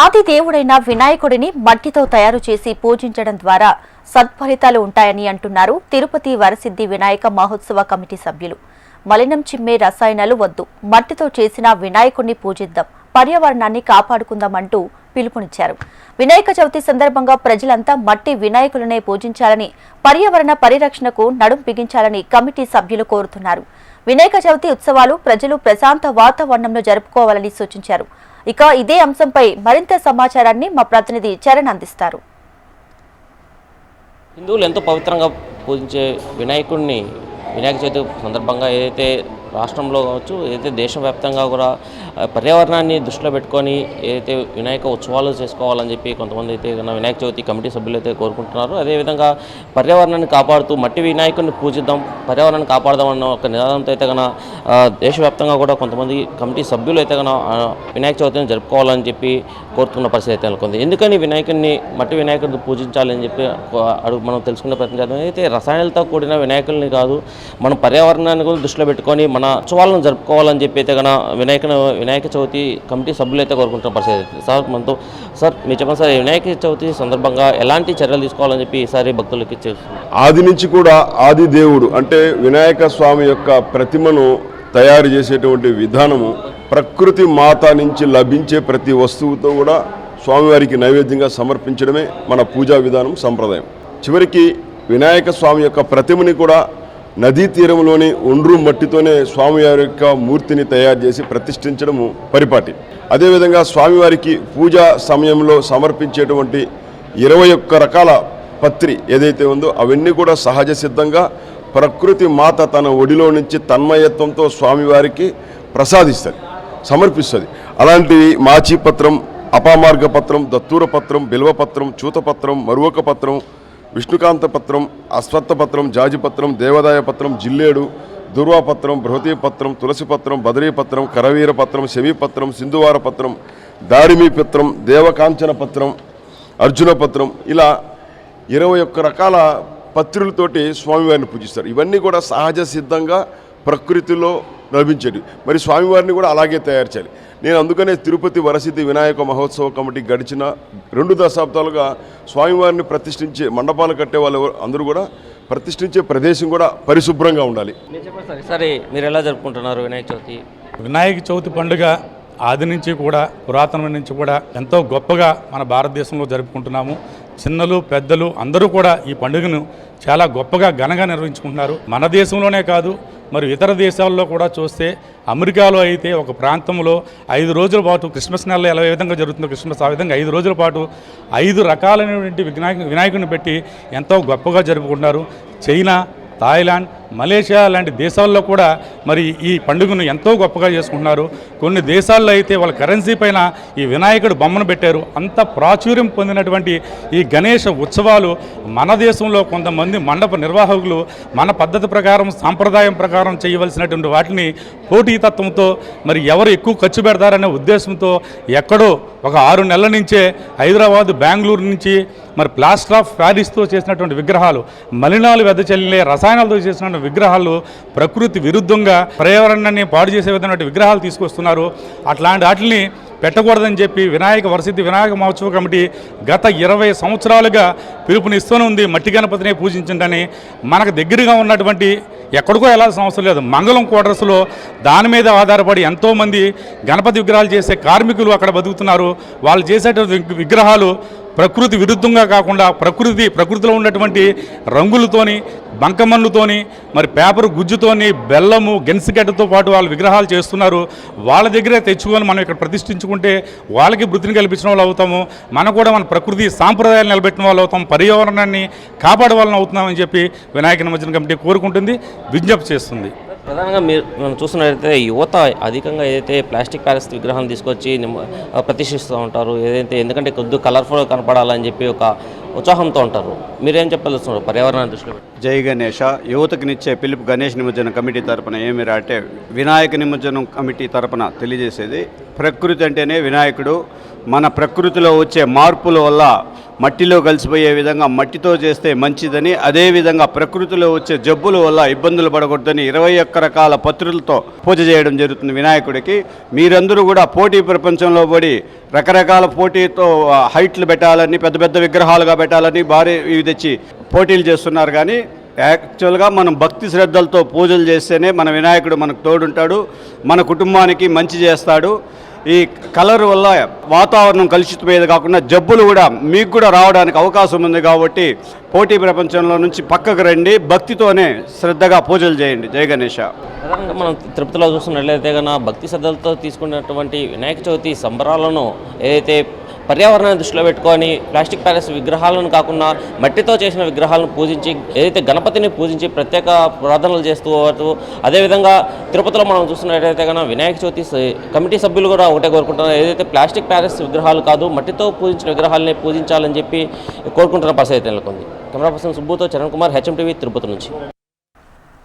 ఆది దేవుడైన వినాయకుడిని మట్టితో తయారు చేసి పూజించడం ద్వారా సత్ఫలితాలు ఉంటాయని అంటున్నారు తిరుపతి వరసిద్ధి వినాయక మహోత్సవ కమిటీ సభ్యులు. మలినం చిమ్మే రసాయనాలు వద్దు, మట్టితో చేసిన వినాయకుడిని పూజిద్దాం, పర్యావరణాన్ని కాపాడుకుందామంటూ పిలుపునిచ్చారు. వినాయక చవితి సందర్భంగా ప్రజలంతా మట్టి వినాయకులనే పూజించాలని, పర్యావరణ పరిరక్షణకు నడుం బిగించాలని కమిటీ సభ్యులు కోరుతున్నారు. వినాయక చవితి ఉత్సవాలు ప్రజలు ప్రశాంత వాతావరణంలో జరుపుకోవాలని సూచించారు. ఇక ఇదే అంశంపై మరింత సమాచారాన్ని మా ప్రతినిధి చరణ్ అందిస్తారు. హిందువులు ఎంతో పవిత్రంగా పూజించే వినాయకుడిని వినాయక చవితి సందర్భంగా ఏదైతే రాష్ట్రంలో కావచ్చు, ఏదైతే దేశవ్యాప్తంగా కూడా పర్యావరణాన్ని దృష్టిలో పెట్టుకొని ఏదైతే వినాయక ఉత్సవాలు చేసుకోవాలని చెప్పి కొంతమంది అయితే వినాయక చవితి కమిటీ సభ్యులు అయితే కోరుకుంటున్నారు. అదేవిధంగా పర్యావరణాన్ని కాపాడుతూ మట్టి వినాయకుడిని పూజిద్దాం, పర్యావరణాన్ని కాపాడదాం అన్న ఒక నినాదంతో అయితే దేశవ్యాప్తంగా కూడా కొంతమంది కమిటీ సభ్యులు అయితే వినాయక చవితిని జరుపుకోవాలని చెప్పి కోరుతున్న పరిస్థితి అయితే నెలకొంది. ఎందుకని మట్టి వినాయకుడిని పూజించాలని చెప్పి మనం తెలుసుకునే ప్రయత్నం చేద్దాం. అయితే రసాయనాలతో కూడిన వినాయకుల్ని కాదు, మనం పర్యావరణాన్ని కూడా దృష్టిలో పెట్టుకొని మన ఉత్సవాలను జరుపుకోవాలని చెప్పి అయితే వినాయక చవితి కమిటీ సభ్యులు అయితే కోరుకుంటున్న పరిస్థితి. సార్ మనతో సార్ మీరు చెప్పండి సార్, వినాయక చవితి సందర్భంగా ఎలాంటి చర్యలు తీసుకోవాలని చెప్పి ఈసారి భక్తులకి ఆది నుంచి కూడా ఆది దేవుడు అంటే వినాయక స్వామి యొక్క ప్రతిమను తయారు చేసేటువంటి విధానము ప్రకృతి మాత నుంచి లభించే ప్రతి వస్తువుతో కూడా స్వామివారికి నైవేద్యంగా సమర్పించడమే మన పూజా విధానం, సంప్రదాయం. చివరికి వినాయక స్వామి యొక్క ప్రతిమని కూడా నదీ తీరంలోని ఒండ్రు మట్టితోనే స్వామివారి యొక్క మూర్తిని తయారు చేసి ప్రతిష్ఠించడము పరిపాటి. అదేవిధంగా స్వామివారికి పూజా సమయంలో సమర్పించేటువంటి 21 రకాల పత్రి ఏదైతే ఉందో అవన్నీ కూడా సహజ సిద్ధంగా ప్రకృతి మాత తన ఒడిలో నుంచి తన్మయత్వంతో స్వామివారికి ప్రసాదిస్తుంది, సమర్పిస్తుంది. అలాంటివి మాచిపత్రం, అపామార్గ పత్రం, దత్తూర పత్రం, బిల్వపత్రం, చూతపత్రం, మరువక పత్రం, విష్ణుకాంత పత్రం, అశ్వత్థపత్రం, జాజిపత్రం, దేవదాయ పత్రం, జిల్లేడు, దుర్వాపత్రం, బృహతీ పత్రం, తులసి పత్రం, బదరీ పత్రం, కరవీర పత్రం, శమీపత్రం, సింధువార పత్రం, దారిమీ పత్రం, దేవకాంచన పత్రం, అర్జున పత్రం, ఇలా 21 రకాల పత్రులతోటి స్వామివారిని పూజిస్తారు. ఇవన్నీ కూడా సహజ సిద్ధంగా ప్రకృతిలో లభించేవి. మరి స్వామివారిని కూడా అలాగే తయారు చేయాలి. నేను అందుకనే తిరుపతి వరసిద్ధి వినాయక మహోత్సవ కమిటీ గడిచిన 2 దశాబ్దాలుగా స్వామివారిని ప్రతిష్ఠించే మండపాలు కట్టే వాళ్ళు అందరూ కూడా ప్రతిష్ఠించే ప్రదేశం కూడా పరిశుభ్రంగా ఉండాలి. సరే, మీరు ఎలా జరుపుకుంటున్నారు వినాయక చవితి? వినాయక చవితి పండుగ ఆది నుంచి కూడా, పురాతనం నుంచి కూడా ఎంతో గొప్పగా మన భారతదేశంలో జరుపుకుంటున్నాము. చిన్నలు పెద్దలు అందరూ కూడా ఈ పండుగను చాలా గొప్పగా ఘనంగా నిర్వహించుకుంటున్నారు. మన దేశంలోనే కాదు, మరి ఇతర దేశాల్లో కూడా చూస్తే, అమెరికాలో అయితే ఒక ప్రాంతంలో 5 రోజుల పాటు క్రిస్మస్ నెలలో ఎలా విధంగా జరుగుతుందో క్రిస్మస్ ఆ విధంగా 5 రోజుల పాటు 5 రకాలైనటువంటి వినాయకుని పెట్టి ఎంతో గొప్పగా జరుపుకుంటున్నారు. చైనా, థాయిలాండ్, మలేషియా లాంటి దేశాల్లో కూడా మరి ఈ పండుగను ఎంతో గొప్పగా చేసుకుంటున్నారు. కొన్ని దేశాల్లో అయితే వాళ్ళ కరెన్సీ పైన ఈ వినాయకుడు బొమ్మను పెట్టారు. అంత ప్రాచుర్యం పొందినటువంటి ఈ గణేష ఉత్సవాలు మన దేశంలో కొంతమంది మండప నిర్వాహకులు మన పద్ధతి ప్రకారం, సాంప్రదాయం ప్రకారం చేయవలసినటువంటి వాటిని పోటీతత్వంతో మరి ఎవరు ఎక్కువ ఖర్చు పెడతారనే ఉద్దేశంతో ఎక్కడో ఒక 6 నెలల నుంచే హైదరాబాద్, బెంగళూరు నుంచి మరి ప్లాస్టర్ ఆఫ్ ప్యారిస్తో చేసినటువంటి విగ్రహాలు, మలినాలు వెదజల్లే రసాయనాలతో చేసినటువంటి విగ్రహాలు ప్రకృతి విరుద్ధంగా పర్యావరణాన్ని పాడు చేసే విధమైన విగ్రహాలు తీసుకొస్తున్నారు. అట్లాంటి వాటిని పెట్టకూడదని చెప్పి వరసిద్ధి వినాయక మహోత్సవ కమిటీ గత 20 సంవత్సరాలుగా పిలుపునిస్తూనే ఉంది. మట్టి గణపతిని పూజించండి. మనకు దగ్గరగా ఉన్నటువంటి ఎక్కడికో వెళ్ళాల్సిన అవసరం లేదు, మంగళం క్వార్టర్స్లో దాని మీద ఆధారపడి ఎంతోమంది గణపతి విగ్రహాలు చేసే కార్మికులు అక్కడ బతుకుతున్నారు. వాళ్ళు చేసేటువంటి విగ్రహాలు ప్రకృతి విరుద్ధంగా కాకుండా ప్రకృతిలో ఉన్నటువంటి రంగులతోని, బంకమన్నుతోని, మరి పేపర్ గుజ్జుతోని, బెల్లము, గెన్సిగడ్డతో పాటు వాళ్ళు విగ్రహాలు చేస్తున్నారు. వాళ్ళ దగ్గరే తెచ్చుకొని మనం ఇక్కడ ప్రతిష్ఠించుకుంటే వాళ్ళకి వృత్తిని కల్పించిన వాళ్ళు అవుతాము. మనం కూడా మన ప్రకృతి సాంప్రదాయాలు నిలబెట్టిన వాళ్ళు అవుతాం, పర్యావరణాన్ని కాపాడే వాళ్ళని అవుతున్నామని చెప్పి వినాయక నిమజ్జన కమిటీ కోరుకుంటుంది, విజ్ఞప్తి చేస్తుంది. ప్రధానంగా మనం చూస్తున్నట్లయితే యువత అధికంగా ఏదైతే ప్లాస్టిక్ ప్యారెస్ విగ్రహాలను తీసుకొచ్చి ప్రతిష్ఠిస్తూ ఉంటారు. ఎందుకంటే కొద్దిగా కలర్ఫుల్గా కనపడాలని చెప్పి ఒక ఉత్సాహంతో ఉంటారు. మీరేం చెప్పాల్సిన పర్యావరణాన్ని దృష్టిలో? జై గణేష యువతకునిచ్చే పిలుపు గణేష్ నిమజ్జన కమిటీ తరపున ఏమిరా అంటే, వినాయక నిమజ్జనం కమిటీ తరపున తెలియజేసేది, ప్రకృతి అంటేనే వినాయకుడు, మన ప్రకృతిలో వచ్చే మార్పుల వల్ల మట్టిలో కలిసిపోయే విధంగా మట్టితో చేస్తే మంచిదని, అదేవిధంగా ప్రకృతిలో వచ్చే జబ్బుల వల్ల ఇబ్బందులు పడకూడదని 21 రకాల పత్రులతో పూజ చేయడం జరుగుతుంది వినాయకుడికి. మీరందరూ కూడా పోటీ ప్రపంచంలో పడి రకరకాల పోటీతో హైట్లు పెట్టాలని, పెద్ద పెద్ద విగ్రహాలుగా పెట్టాలని భారీ ఇవి తెచ్చి పోటీలు చేస్తున్నారు. కానీ యాక్చువల్గా మనం భక్తి శ్రద్ధలతో పూజలు చేస్తేనే మన వినాయకుడు మనకు తోడుంటాడు, మన కుటుంబానికి మంచి చేస్తాడు. ఈ కలర్ వల్ల వాతావరణం కలుషితమయ్యేది కాకుండా జబ్బులు కూడా మీకు కూడా రావడానికి అవకాశం ఉంది. కాబట్టి పోటీ ప్రపంచంలో నుంచి పక్కకు రండి, భక్తితోనే శ్రద్ధగా పూజలు చేయండి. జై గణేష. ప్రధానంగా మనం తిరుపతిలో చూస్తున్నట్లయితే కన్నా భక్తి శ్రద్ధలతో తీసుకున్నటువంటి వినాయక చవితి సంబరాలను ఏదైతే పర్యావరణాన్ని దృష్టిలో పెట్టుకొని ప్లాస్టిక్ ప్యాలెస్ విగ్రహాలను కాకుండా మట్టితో చేసిన విగ్రహాలను పూజించి ఏదైతే గణపతిని పూజించి ప్రత్యేక ప్రార్థనలు చేస్తూ పోతూ, అదేవిధంగా తిరుపతిలో మనం చూస్తున్నట్లయితే కన్నా వినాయక చవితి కమిటీ సభ్యులు కూడా ఒకటే కోరుకుంటున్నారు, ఏదైతే ప్లాస్టిక్ ప్యాలెస్ విగ్రహాలు కాదు మట్టితో పూజించిన విగ్రహాలని పూజించాలని చెప్పి కోరుకుంటున్న పరిస్థితి నెలకొంది. కెమెరా పర్సన్ సుబ్బుతో చరణ్ కుమార్, హెచ్ఎం టీవీ, తిరుపతి నుంచి.